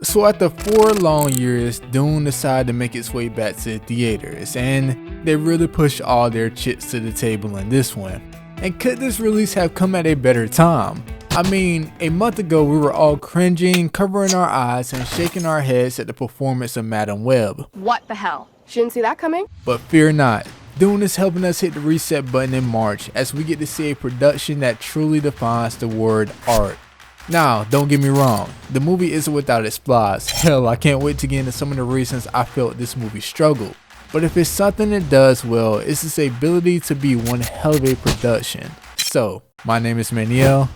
So after 4 long years, Dune decided to make its way back to the theaters, and they really pushed all their chips to the table in this one. And could this release have come at a better time? I mean, a month ago we were all cringing, covering our eyes, and shaking our heads at the performance of Madam Web. What the hell? She didn't see that coming? But fear not, Dune is helping us hit the reset button in March as we get to see a production that truly defines the word art. Now, don't get me wrong, the movie isn't without its flaws. Hell, I can't wait to get into some of the reasons I felt this movie struggled. But if it's something it does well, it's its ability to be one hell of a production. So, my name is Manuel,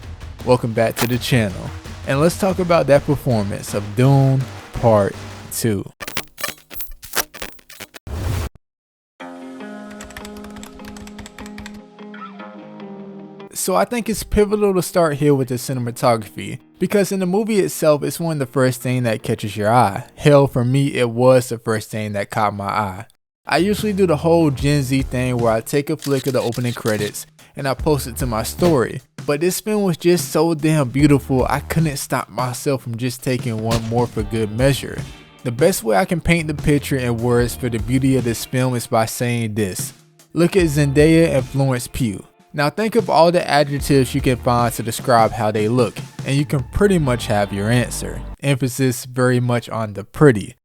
welcome back to the channel, and let's talk about that performance of Dune Part 2. So I think it's pivotal to start here with the cinematography, because in the movie itself it's one of the first things that catches your eye. Hell, for me it was the first thing that caught my eye. I usually do the whole Gen Z thing where I take a flick of the opening credits and I post it to my story, but this film was just so damn beautiful I couldn't stop myself from just taking one more for good measure. The best way I can paint the picture in words for the beauty of this film is by saying this: look at Zendaya and Florence Pugh. Now think of all the adjectives you can find to describe how they look, and you can pretty much have your answer. Emphasis very much on the pretty.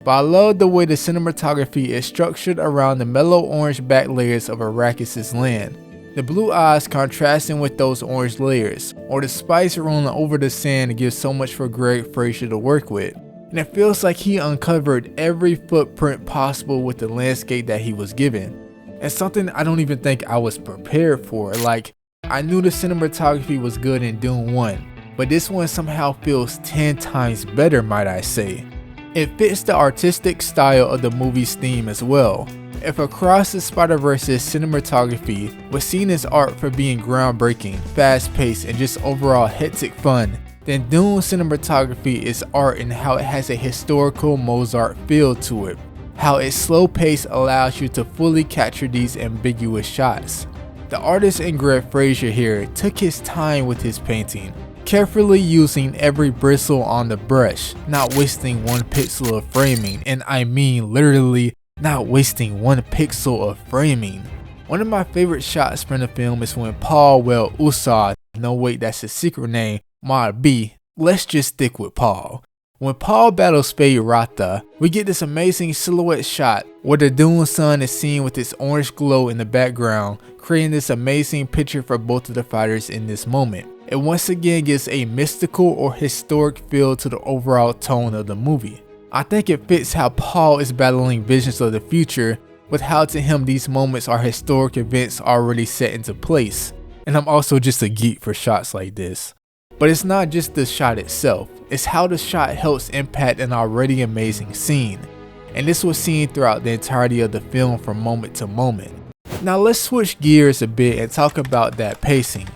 But I love the way the cinematography is structured around the mellow orange back layers of Arrakis' land. The blue eyes contrasting with those orange layers, or the spice rolling over the sand gives so much for Greg Fraser to work with. And it feels like he uncovered every footprint possible with the landscape that he was given. And something I don't even think I was prepared for. Like, I knew the cinematography was good in Dune 1, but this one somehow feels 10 times better, might I say. It fits the artistic style of the movie's theme as well. If Across the Spider-Verse's cinematography was seen as art for being groundbreaking, fast-paced, and just overall hectic fun, then Dune's cinematography is art in how it has a historical Mozart feel to it. How its slow pace allows you to fully capture these ambiguous shots. The artist in Greg Fraser here took his time with his painting, carefully using every bristle on the brush, not wasting one pixel of framing, and I mean literally not wasting one pixel of framing. One of my favorite shots from the film is when Paul Usad, no wait that's his secret name, Mod B, let's just stick with Paul. When Paul battles Feyd-Rautha, we get this amazing silhouette shot where the Dune sun is seen with its orange glow in the background, creating this amazing picture for both of the fighters in this moment. It once again gives a mystical or historic feel to the overall tone of the movie. I think it fits how Paul is battling visions of the future, with how to him these moments are historic events already set into place. And I'm also just a geek for shots like this. But it's not just the shot itself, it's how the shot helps impact an already amazing scene. And this was seen throughout the entirety of the film from moment to moment. Now let's switch gears a bit and talk about that pacing.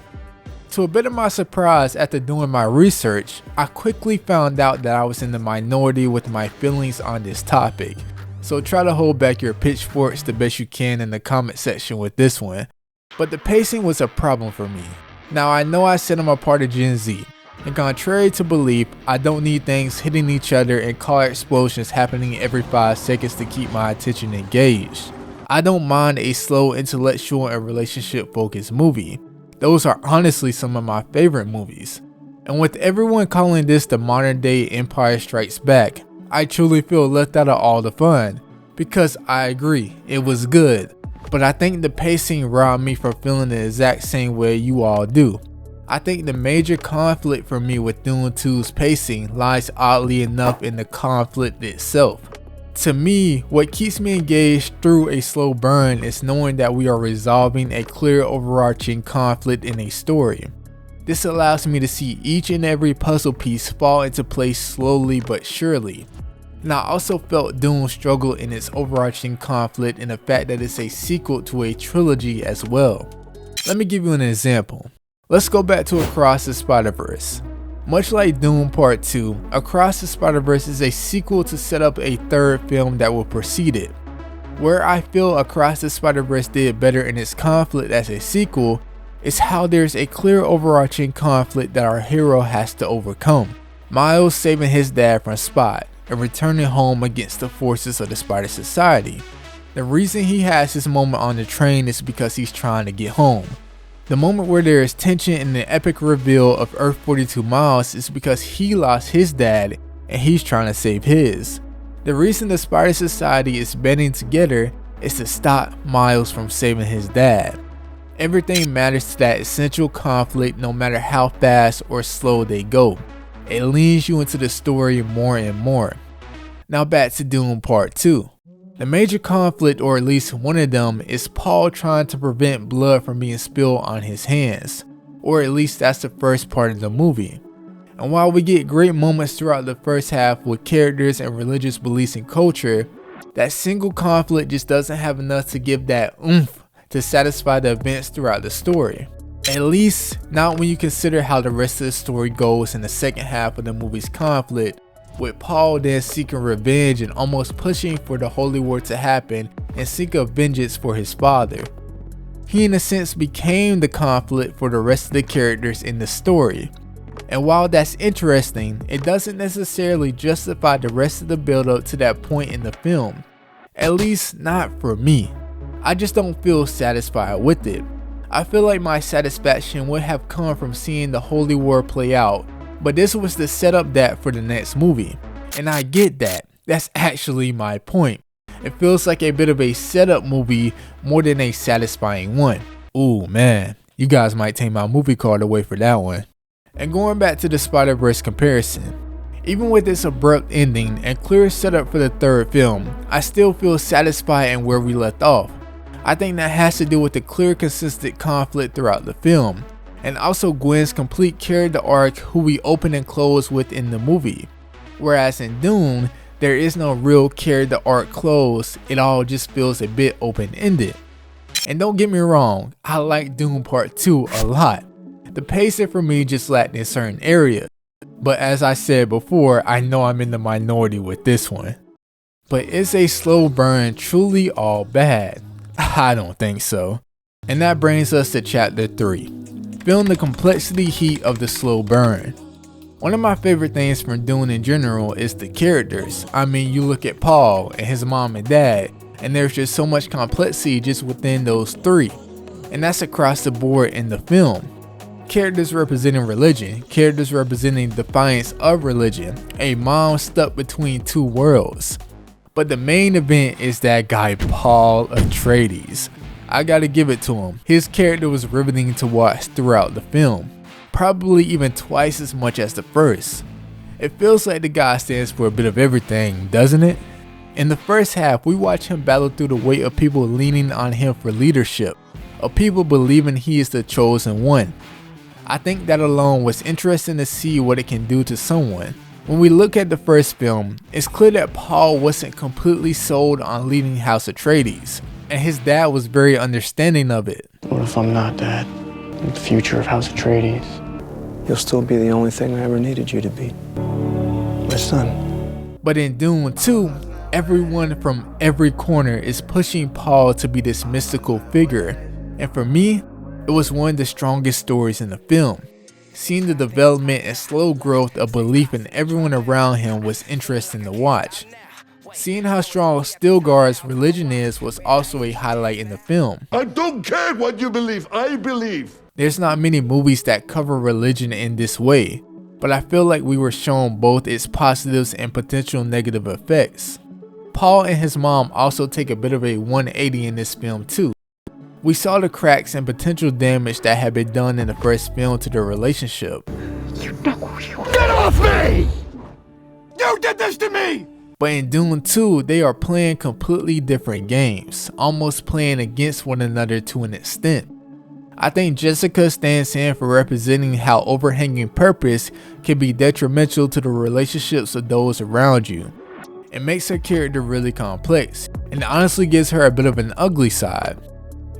To a bit of my surprise, after doing my research, I quickly found out that I was in the minority with my feelings on this topic. So try to hold back your pitchforks the best you can in the comment section with this one. But the pacing was a problem for me. Now I know I said I'm a part of Gen Z, and contrary to belief, I don't need things hitting each other and car explosions happening every 5 seconds to keep my attention engaged. I don't mind a slow intellectual and relationship focused movie. Those are honestly some of my favorite movies. And with everyone calling this the modern day Empire Strikes Back, I truly feel left out of all the fun. Because I agree, it was good. But I think the pacing robbed me from feeling the exact same way you all do. I think the major conflict for me with Dune 2's pacing lies oddly enough in the conflict itself. To me, what keeps me engaged through a slow burn is knowing that we are resolving a clear overarching conflict in a story. This allows me to see each and every puzzle piece fall into place slowly but surely. And I also felt Dune struggle in its overarching conflict in the fact that it's a sequel to a trilogy as well. Let me give you an example. Let's go back to Across the Spider-Verse. Much like Dune Part 2, Across the Spider-Verse is a sequel to set up a third film that will precede it. Where I feel Across the Spider-Verse did better in its conflict as a sequel is how there's a clear overarching conflict that our hero has to overcome. Miles saving his dad from Spot and returning home against the forces of the Spider Society. The reason he has his moment on the train is because he's trying to get home. The moment where there is tension in the epic reveal of Earth 42 Miles is because he lost his dad and he's trying to save his. The reason the Spider Society is banding together is to stop Miles from saving his dad. Everything matters to that essential conflict no matter how fast or slow they go. It leans you into the story more and more. Now back to Dune Part 2. The major conflict, or at least one of them, is Paul trying to prevent blood from being spilled on his hands. Or at least that's the first part of the movie. And while we get great moments throughout the first half with characters and religious beliefs and culture, that single conflict just doesn't have enough to give that oomph to satisfy the events throughout the story. At least not when you consider how the rest of the story goes in the second half of the movie's conflict, with Paul then seeking revenge and almost pushing for the Holy War to happen and seek a vengeance for his father. He in a sense became the conflict for the rest of the characters in the story. And while that's interesting, it doesn't necessarily justify the rest of the build up to that point in the film. At least not for me. I just don't feel satisfied with it. I feel like my satisfaction would have come from seeing the Holy War play out, but this was the setup that for the next movie. And I get that. That's actually my point. It feels like a bit of a setup movie more than a satisfying one. Ooh man, you guys might take my movie card away for that one. And going back to the Spider-Verse comparison, even with its abrupt ending and clear setup for the third film, I still feel satisfied in where we left off. I think that has to do with the clear, consistent conflict throughout the film, and also Gwen's complete character arc who we open and close with in the movie. Whereas in Dune, there is no real character arc close, it all just feels a bit open-ended. And don't get me wrong, I like Dune Part 2 a lot. The pacing for me just lacked in certain areas, but as I said before, I know I'm in the minority with this one. But is a slow burn truly all bad? I don't think so. And that brings us to chapter 3. Feeling the complexity heat of the slow burn. One of my favorite things from Dune in general is the characters. I mean, you look at Paul and his mom and dad, and there's just so much complexity just within those three. And that's across the board in the film. Characters representing religion, characters representing defiance of religion, a mom stuck between two worlds. But the main event is that guy Paul Atreides. I gotta give it to him. His character was riveting to watch throughout the film. Probably even twice as much as the first. It feels like the guy stands for a bit of everything, doesn't it? In the first half, we watch him battle through the weight of people leaning on him for leadership, of people believing he is the chosen one. I think that alone was interesting to see what it can do to someone. When we look at the first film, it's clear that Paul wasn't completely sold on leading House Atreides, and his dad was very understanding of it. What if I'm not dad? I'm the future of House Atreides. You'll still be the only thing I ever needed you to be. My son. But in Dune 2, everyone from every corner is pushing Paul to be this mystical figure, and for me, it was one of the strongest stories in the film. Seeing the development and slow growth of belief in everyone around him was interesting to watch. Seeing how strong Stilgar's religion is was also a highlight in the film. I don't care what you believe, I believe. There's not many movies that cover religion in this way, but I feel like we were shown both its positives and potential negative effects. Paul and his mom also take a bit of a 180 in this film too. We saw the cracks and potential damage that had been done in the first film to their relationship. You know who you are. Get off me! You did this to me! But in Dune 2, they are playing completely different games, almost playing against one another to an extent. I think Jessica stands in for representing how overhanging purpose can be detrimental to the relationships of those around you. It makes her character really complex, and honestly gives her a bit of an ugly side.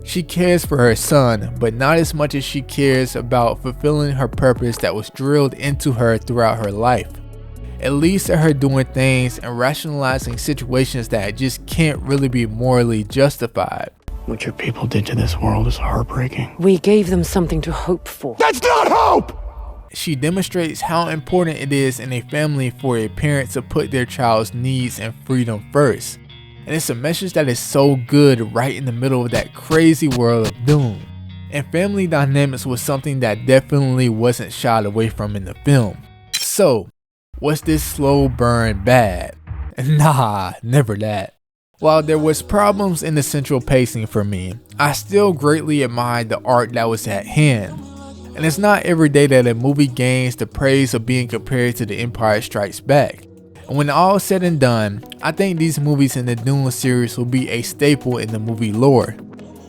She cares for her son, but not as much as she cares about fulfilling her purpose that was drilled into her throughout her life. It leads to her doing things and rationalizing situations that just can't really be morally justified. What your people did to this world is heartbreaking. We gave them something to hope for. That's not hope! She demonstrates how important it is in a family for a parent to put their child's needs and freedom first. And it's a message that is so good right in the middle of that crazy world of Dune. And family dynamics was something that definitely wasn't shied away from in the film. So, was this slow burn bad? Nah, never that. While there was problems in the central pacing for me, I still greatly admired the art that was at hand. And it's not every day that a movie gains the praise of being compared to The Empire Strikes Back. And when all is said and done, I think these movies in the Dune series will be a staple in the movie lore.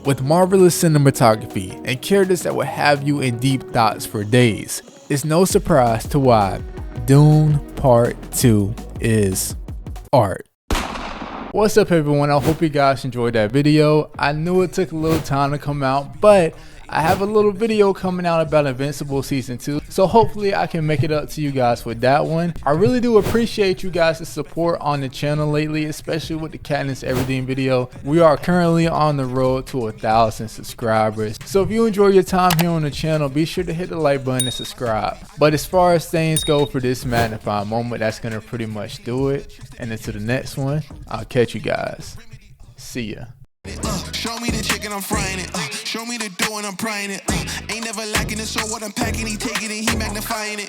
With marvelous cinematography and characters that will have you in deep thoughts for days, it's no surprise to why Dune Part 2 is art. What's up everyone, I hope you guys enjoyed that video. I knew it took a little time to come out, but I have a little video coming out about Invincible Season 2, so hopefully I can make it up to you guys with that one. I really do appreciate you guys' support on the channel lately, especially with the Katniss Everything video. We are currently on the road to 1,000 subscribers, so if you enjoy your time here on the channel, be sure to hit the like button and subscribe. But as far as things go for this magnifying moment, that's going to pretty much do it. And until the next one, I'll catch you guys. See ya. Show me the chicken, I'm frying it. Show me the dough and I'm prying it. Ain't never lacking it, so what I'm packing, he taking it, he magnifying it.